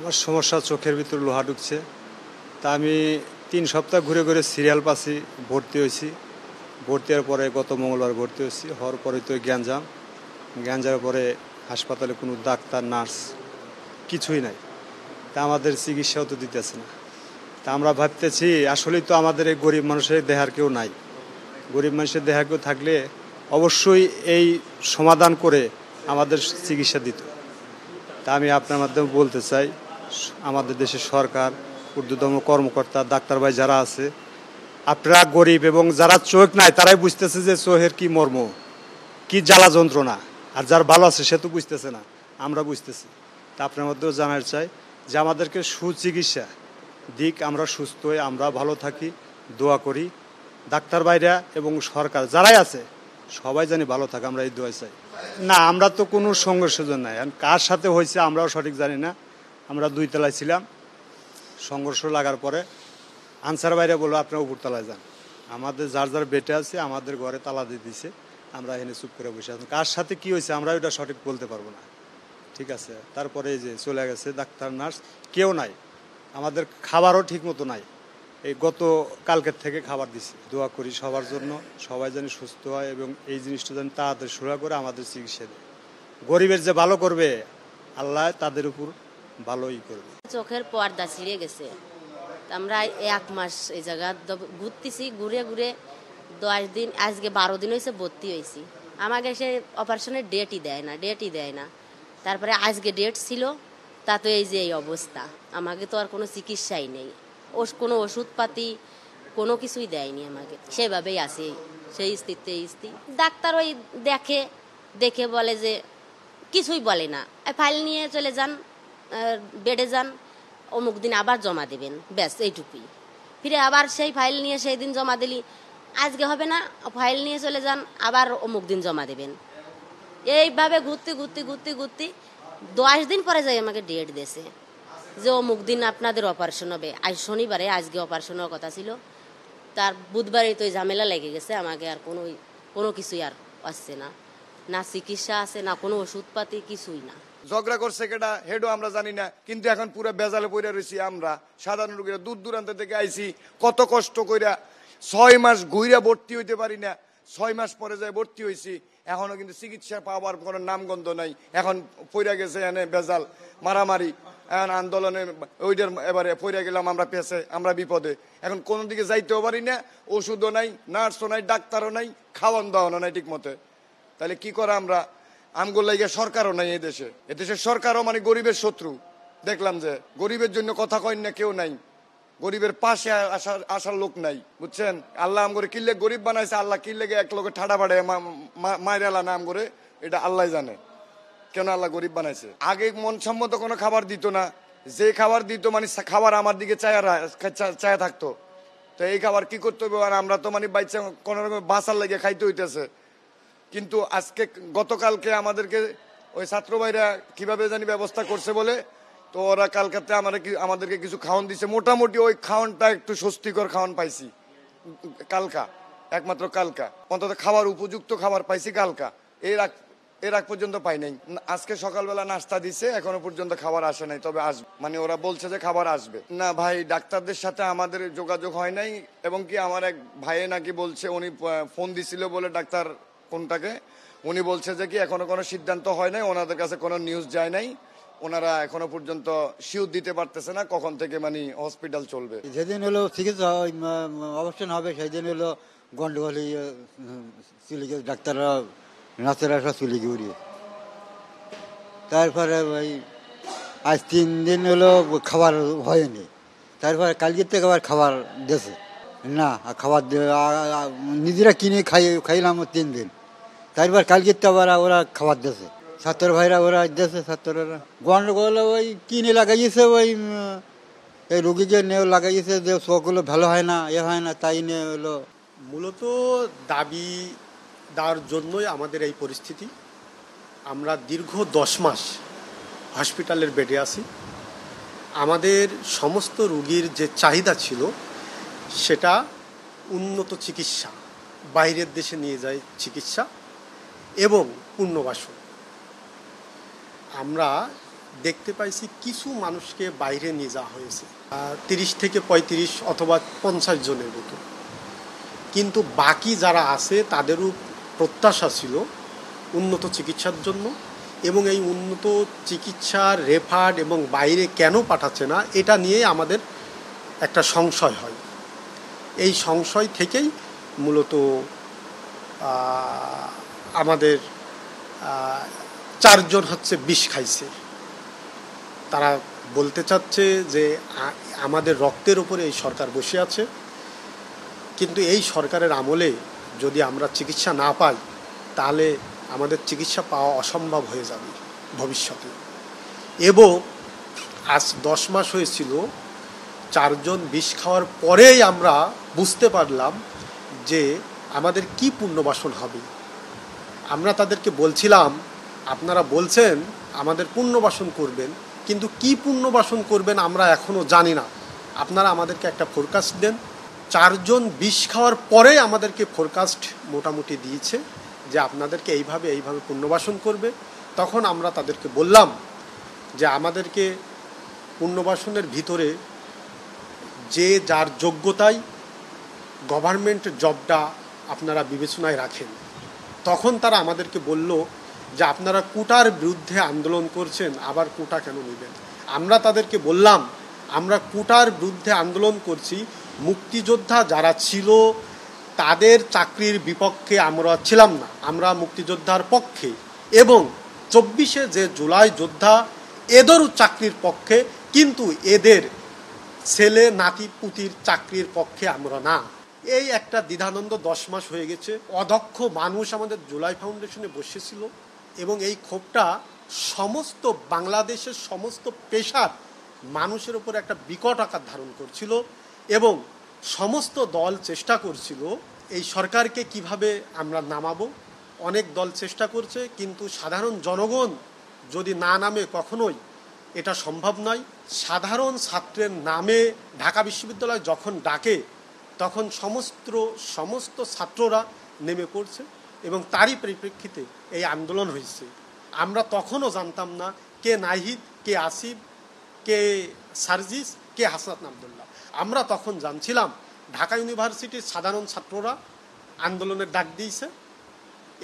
আমার সমস্যা চোখের ভিতর লোহা ঢুকছে। তা আমি 3 সপ্তাহ ঘুরে ঘুরে সিরিয়াল পাচ্ছি, ভর্তি হয়েছি। ভর্তি হওয়ার পরে গত মঙ্গলবার ভর্তি হয়েছি। হওয়ার পরে তো জ্ঞানজামের পরে হাসপাতালে কোনো ডাক্তার নার্স কিছুই নাই। তা আমাদের চিকিৎসাও তো দিতেছে না। তা আমরা ভাবতেছি আসলেই তো আমাদের এই গরিব মানুষের দেহার কেউ নাই। গরিব মানুষের দেহার কেউ থাকলে অবশ্যই এই সমাধান করে আমাদের চিকিৎসা দিত। তা আমি আপনার মাধ্যমে বলতে চাই, আমাদের দেশের সরকার, ঊর্ধ্বতম কর্মকর্তা, ডাক্তার ভাই যারা আছে, আপনারা গরিব এবং যারা চোখ নাই তারাই বুঝতেছে যে চোখের কি মর্ম, কি জ্বালা যন্ত্রণা। আর যার ভালো আছে সে তো বুঝতেছে না, আমরা বুঝতেছি। তা আপনার মধ্যেও জানার চাই যে আমাদেরকে সুচিকিৎসা দিক, আমরা সুস্থ হয়ে আমরা ভালো থাকি, দোয়া করি। ডাক্তার ভাইরা এবং সরকার যারাই আছে সবাই জানি ভালো থাকে, আমরা এই দোয়া চাই। না, আমরা তো কোনো সংঘর্ষের জন্য নাই, কার সাথে হয়েছে আমরাও সঠিক জানি না। আমরা 2 তলায় ছিলাম, সংঘর্ষ লাগার পরে আনসার বাইরে বললো আপনারা উপরতলায় যান। আমাদের যার যার বেটে আছে আমাদের ঘরে তালা দিয়ে দিছে, আমরা এখানে চুপ করে বসে আছি। কার সাথে কি হয়েছে আমরা ওটা সঠিক বলতে পারবো না, ঠিক আছে। তারপরে এই যে চলে গেছে ডাক্তার নার্স, কেউ নাই। আমাদের খাবারও ঠিক মতো নাই, এই গত কালকের থেকে খাবার দিছি। দোয়া করি সবার জন্য, সবাই যেন সুস্থ হয় এবং এই জিনিসটা যেন তাড়াতাড়ি শুরু করে আমাদের চিকিৎসা দেয়। গরিবের যে ভালো করবে আল্লাহ তাদের উপর ভালোই করবে। চোখের পর্দা ছিঁড়ে গেছে। আমরা 1 মাস এই জায়গা ঘুরতেছি, ঘুরে ঘুরে 10 দিন, আজকে 12 দিন হয়েছে ভর্তি হয়েছি। আমাকে সে অপারেশনের ডেটই দেয় না। তারপরে আজকে ডেট ছিল, তা তো এই যে এই অবস্থা। আমাকে তো আর কোনো চিকিৎসাই নেই, কোনো ওষুধপাতি কোনো কিছুই দেয়নি আমাকে, সেভাবেই আছে, সেই স্থিতি। ডাক্তার ওই দেখে বলে যে কিছুই বলে না, ফাইল নিয়ে চলে যান, বেডে যান, অমুক দিন আবার জমা দেবেন, ব্যাস এইটুকুই। ফিরে আবার সেই ফাইল নিয়ে সেই দিন জমা দিলি, আজকে হবে না, ফাইল নিয়ে চলে যান, আবার অমুক দিন জমা দেবেন। এইভাবে ঘুরতে 10 দিন পরে যাই আমাকে ডেট দিয়েছে যে অমুক দিন আপনাদের অপারেশন হবে। আজ শনিবারে, আজকে অপারেশন হওয়ার কথা ছিল, তার বুধবারে তো ঝামেলা লেগে গেছে। আমাকে আর কোনো কিছুই আর আসছে না, না চিকিৎসা আছে, না কোনো ওষুধপাতি, কিছুই না। ঝগড়া করছে কেটা হেডও আমরা জানি না, কিন্তু এখন পুরো বেজালে পড়ে রয়েছি আমরা সাধারণ রোগীরা। দূর দূরান্ত থেকে আইছি, কত কষ্ট কইরা 6 মাস ঘুইরা ভর্তি হইতে পারি না, 6 মাস পরে যায় ভর্তি হয়েছি। এখনো কিন্তু চিকিৎসা পাওয়ার কোনো নামগন্ধ নাই। এখন পইরা গেছে এনে বেজাল মারামারি, এখন আন্দোলনের ওইটার এবারে পইরা গেলাম আমরা পেছে, আমরা বিপদে। এখন কোনো দিকে যাইতেও পারি না, ওষুধও নাই, নার্সও নাই, ডাক্তারও নাই, খাওয়ান দাওয়ানো নাই ঠিক মতে। তাহলে কি করে আমরা? আমগুলো লাগে সরকারও নাই এদেশের সরকারও মানে গরিবের শত্রু। দেখলাম যে গরিবের জন্য কথা কয় না, কেউ নাই, গরিবের পাশে আসার লোক নাই, বুঝছেন? আল্লাহ আমগরে কিল্লে গরিব বানাইছে, আল্লাহ কিল্লে এক লোকের ঠাডা বাড়ে মায়ের আল্লাহ না আমগরে, এটা আল্লাহ জানে কেন আল্লাহ গরিব বানাইছে। আগে মন সম্মত কোনো খাবার দিত না, যে খাবার দিত মানে খাবার আমার দিকে চায়া থাকতো। তো এই খাবার কি করতে হবে? আর আমরা তো মানে বাইচা কোনো রকম বাঁচার লাগে খাইতে হইতেছে। কিন্তু আজকে গতকালকে আমাদেরকে ওই ছাত্র ভাইরা কিভাবে জানি ব্যবস্থা করছে বলে, তো ওরা কালকাতে আমাদেরকে কিছু খাওয়ান দিছে। মোটামুটি ওই খাওয়ানটা একটু স্বস্তিকর খাওয়ান পাইছি কালকা, একমাত্র কালকা অন্তত খাবার উপযুক্ত খাবার পাইছি কালকা। এর আগ পর্যন্ত পাই নাই। আজকে সকালবেলা নাস্তা দিছে, এখনো পর্যন্ত খাবার আসে নাই, তবে আসবে, মানে ওরা বলছে যে খাবার আসবে। না ভাই, ডাক্তারদের সাথে আমাদের যোগাযোগ হয় নাই। এবং কি আমার এক ভাইয়ে নাকি বলছে, উনি ফোন দিছিল বলে ডাক্তার কোনটাকে, উনি বলছে যে কি এখনো কোনো সিদ্ধান্ত হয় নাই, ওনাদের কাছে কোনো নিউজ যায় নাই, ওনারা এখনো পর্যন্ত শিওর দিতে পারতেছে না কখন থেকে মানে হসপিটাল চলবে। যেদিন হলো চিকিৎসা অবস্থান হবে সেই দিন হলো গন্ডগোল চুলিকে ডাক্তাররা নাচেরা সব চুলিকে উড়িয়ে। তারপরে ওই আজ 3 দিন হলো খাবার হয়নি, তারপরে কালকের থেকে আবার খাবার দিয়েছে না, খাবার নিজেরা কিনে খাইলাম 3 দিন। তারপর কালকের তো আবার ওরা খাবার দিয়েছে, ছাত্র ভাইরা ওরা দিয়েছে, ছাত্ররা গন্ডগোল ওই কিনে লাগাইছে, ওই এই রোগীকে নিয়ে লাগাইছে যে চোখগুলো ভালো হয় না, হয় না, তাই নিয়ে হলো। মূলত দাবি দেওয়ার জন্যই আমাদের এই পরিস্থিতি। আমরা দীর্ঘ 10 মাস হসপিটালের বেডে আছি। আমাদের সমস্ত রোগীর যে চাহিদা ছিল সেটা উন্নত চিকিৎসা, বাইরের দেশে নিয়ে যায় চিকিৎসা এবং পুনর্বাসন। আমরা দেখতে পাইছি কিছু মানুষকে বাইরে নিয়ে যাওয়া হয়েছে 30 থেকে 35 অথবা 50 জনের মতো, কিন্তু বাকি যারা আছে তাদেরও প্রত্যাশা ছিল উন্নত চিকিৎসার জন্য, এবং এই উন্নত চিকিৎসার রেফার এবং বাইরে কেন পাঠাচ্ছে না এটা নিয়ে আমাদের একটা সংশয় হয়। এই সংশয় থেকেই মূলত আমাদের 4 জন হচ্ছে বিষ খাইছে। তারা বলতে চাচ্ছে যে আমাদের রক্তের উপরে এই সরকার বসে আছে, কিন্তু এই সরকারের আমলে যদি আমরা চিকিৎসা না পাই তাহলে আমাদের চিকিৎসা পাওয়া অসম্ভব হয়ে যাবে ভবিষ্যতে। এবং আজ 10 মাস হয়েছিল, 4 জন বিষ খাওয়ার পরেই আমরা বুঝতে পারলাম যে আমাদের কি পুনর্বাসন হবে। আমরা তাদেরকে বলছিলাম, আপনারা বলছেন আমাদের পুনর্বাসন করবেন, কিন্তু কি পুনর্বাসন করবেন আমরা এখনও জানি না। আপনারা আমাদেরকে একটা ফোরকাস্ট দেন। 4 জন বিষ খাওয়ার পরে আমাদেরকে ফোরকাস্ট মোটামুটি দিয়েছে যে আপনাদেরকে এইভাবে পুনর্বাসন করবে। তখন আমরা তাদেরকে বললাম যে আমাদেরকে পুনর্বাসনের ভিতরে যে যার যোগ্যতায় গভর্নমেন্ট জবটা আপনারা বিবেচনায় রাখেন। তখন তারা আমাদেরকে বলল যে আপনারা কোটার বিরুদ্ধে আন্দোলন করছেন, আবার কোটা কেন নেবেন? আমরা তাদেরকে বললাম আমরা কোটার বিরুদ্ধে আন্দোলন করছি, মুক্তিযোদ্ধা যারা ছিল তাদের চাকরির বিপক্ষে আমরা ছিলাম না, আমরা মুক্তিযোদ্ধার পক্ষে, এবং 24শে যে জুলাই যোদ্ধা এদেরও চাকরির পক্ষে, কিন্তু এদের ছেলে নাতি পুতির চাকরির পক্ষে আমরা না। এই একটা দ্বিধানন্দ 10 মাস হয়ে গেছে। অদক্ষ মানুষ আমাদের জুলাই ফাউন্ডেশনে বসেছিল, এবং এই ক্ষোভটা সমস্ত বাংলাদেশের সমস্ত পেশার মানুষের উপর একটা বিকট আকার ধারণ করছিল, এবং সমস্ত দল চেষ্টা করছিল এই সরকারকে কিভাবে আমরা নামাবো। অনেক দল চেষ্টা করছে, কিন্তু সাধারণ জনগণ যদি না নামে কখনোই এটা সম্ভব নয়। সাধারণ ছাত্রের নামে ঢাকা বিশ্ববিদ্যালয় যখন ডাকে তখন সমস্ত ছাত্ররা নেমে পড়ছে, এবং তারই পরিপ্রেক্ষিতে এই আন্দোলন হয়েছে। আমরা তখনও জানতাম না কে নাহিদ, কে আসিফ, কে সার্জিস, কে হাসনাত আবদুল্লাহ। আমরা তখন জানছিলাম ঢাকা ইউনিভার্সিটির সাধারণ ছাত্ররা আন্দোলনের ডাক দিয়েছে,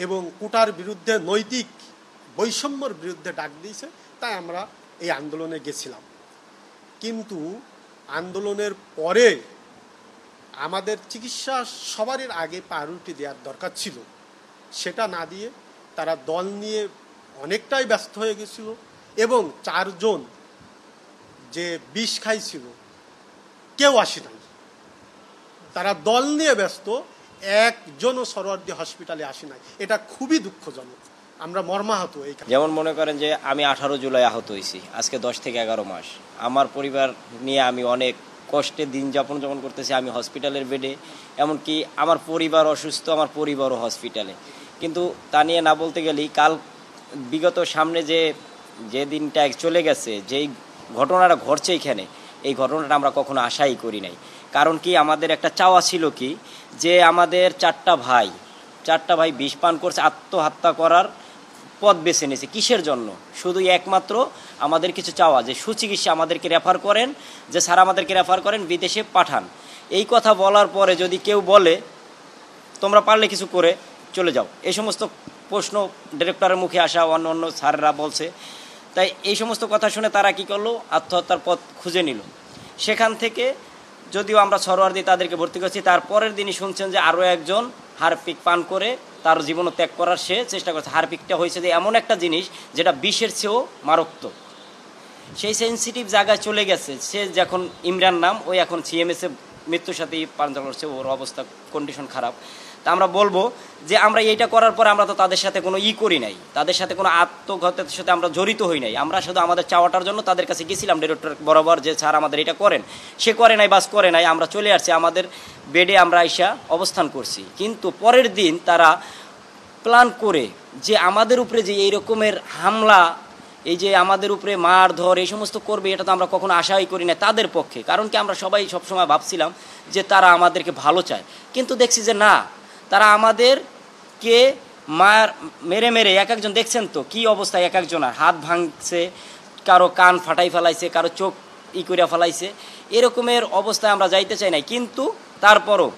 এবং কোটার বিরুদ্ধে নৈতিক বৈষম্যর বিরুদ্ধে ডাক দিয়েছে, তাই আমরা এই আন্দোলনে গেছিলাম। কিন্তু আন্দোলনের পরে আমাদের চিকিৎসা সবারই আগে প্রায়োরিটি দেওয়ার দরকার ছিল, সেটা না দিয়ে তারা দল নিয়ে অনেকটাই ব্যস্ত হয়ে গেছিল, এবং 4 জন যে বিষ খাইছিল কেউ আসে নাই। তারা দল নিয়ে ব্যস্ত, একজনও সরোয়ার্দী হসপিটালে আসে নাই। এটা খুবই দুঃখজনক, আমরা মর্মাহত। এই যেমন মনে করেন যে আমি 18 জুলাই আহত হয়েছি, আজকে 10 থেকে 11 মাস। আমার পরিবার নিয়ে আমি অনেক কষ্টে দিন যাপন করতেছি। আমি হসপিটালের বেডে, এমনকি আমার পরিবার অসুস্থ, আমার পরিবারও হসপিটালে। কিন্তু তা নিয়ে না বলতে গেলেই কাল বিগত সামনে যে দিনটা চলে গেছে, যেই ঘটনাটা ঘটছে এখানে, এই ঘটনাটা আমরা কখনো আশাই করি নাই। কারণ কি, আমাদের একটা চাওয়া ছিল কি, যে আমাদের 4টা ভাই বিষ পান করছে, আত্মহত্যা করার পথ বেছে নিয়েছে। কিসের জন্য? শুধু একমাত্র আমাদের কিছু চাওয়া যে সুচিকিৎসা আমাদেরকে রেফার করেন, যে স্যার আমাদেরকে রেফার করেন, বিদেশে পাঠান। এই কথা বলার পরে যদি কেউ বলে তোমরা পারলে কিছু করে চলে যাও, এই সমস্ত প্রশ্ন ডিরেক্টরের মুখে আসা, অন্য স্যাররা বলছে। তাই এই সমস্ত কথা শুনে তারা কি করলো, আত্মহত্যার পথ খুঁজে নিল। সেখান থেকে যদিও আমরা সরোয়ার্দী তাদেরকে ভর্তি করছি, তার পরের দিনই শুনছেন যে আরও একজন হারপিক পান করে তার জীবন ত্যাগ করার সে চেষ্টা করছে। হারপিকটা হয়েছে যে এমন একটা জিনিস যেটা বিষের চেয়েও মারাত্মক। সেই সেন্সিটিভ জায়গায় চলে গেছে। সে যখন ইমরান নাম, ওই এখন সিএমএসে মৃত্যুর সাথেই পান করছে, ওর অবস্থা কন্ডিশন খারাপ। তা আমরা বলবো যে আমরা এইটা করার পরে আমরা তো তাদের সাথে কোনো করি নাই, তাদের সাথে কোনো আত্মঘাতের সাথে আমরা জড়িত হই নাই। আমরা শুধু আমাদের চাওয়াটার জন্য তাদের কাছে গেছিলাম ডিরেক্টর বরাবর, যে স্যার আমাদের এটা করেন। সে করে নাই, বাস করে নাই, আমরা চলে আসছি, আমাদের বেডে আমরা আইসা অবস্থান করছি। কিন্তু পরের দিন তারা প্ল্যান করে যে আমাদের উপরে যে এই রকমের হামলা, এই যে আমাদের উপরে মারধর, এই সমস্ত করবে, এটা তো আমরা কখনো আশাই করি না তাদের পক্ষে। কারণ কি, আমরা সবাই সবসময় ভাবছিলাম যে তারা আমাদেরকে ভালো চায়, কিন্তু দেখছি যে না, তারা আমাদেরকে মেরে এক একজন দেখছেন তো কি অবস্থা, এক একজনের হাত ভাঙছে, কারো কান ফাটাই ফেলাইছে, কারো চোখ করিয়া ফেলাইছে। এরকমের অবস্থায় আমরা যাইতে চাই নাই, কিন্তু তারপরও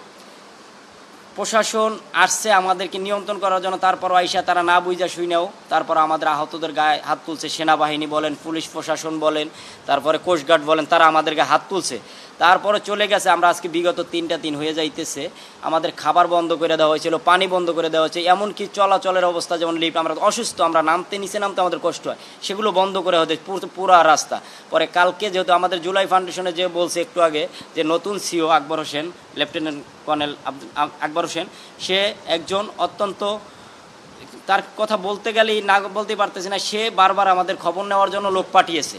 প্রশাসন আসছে আমাদেরকে নিয়ন্ত্রণ করার জন্য, তারপর আইসা তারা না বুঝা শুনেও তারপর আমাদের আহতদের গায়ে হাত তুলছে। সেনাবাহিনী বলেন, পুলিশ প্রশাসন বলেন, তারপরে কোস্টগার্ড বলেন, তারা আমাদের গায়ে হাত তুলছে। তারপরে চলে গেছে। আমরা আজকে বিগত 3টা দিন হয়ে যাইতেছে আমাদের খাবার বন্ধ করে দেওয়া হয়েছিল, পানি বন্ধ করে দেওয়া হয়েছে, এমনকি চলাচলের অবস্থা, যেমন লিফট, আমরা অসুস্থ, আমরা নামতে নিচে নামতে আমাদের কষ্ট হয়, সেগুলো বন্ধ করে হতে পুরা রাস্তা। পরে কালকে যেহেতু আমাদের জুলাই ফাউন্ডেশনে যে বলছে একটু আগে যে নতুন CO Akbar Hossain, lieutenant colonel Akbar Hossain, সে একজন অত্যন্ত, তার কথা বলতে গেলেই না বলতে পারতেছি না, সে বারবার আমাদের খবর নেওয়ার জন্য লোক পাঠিয়েছে।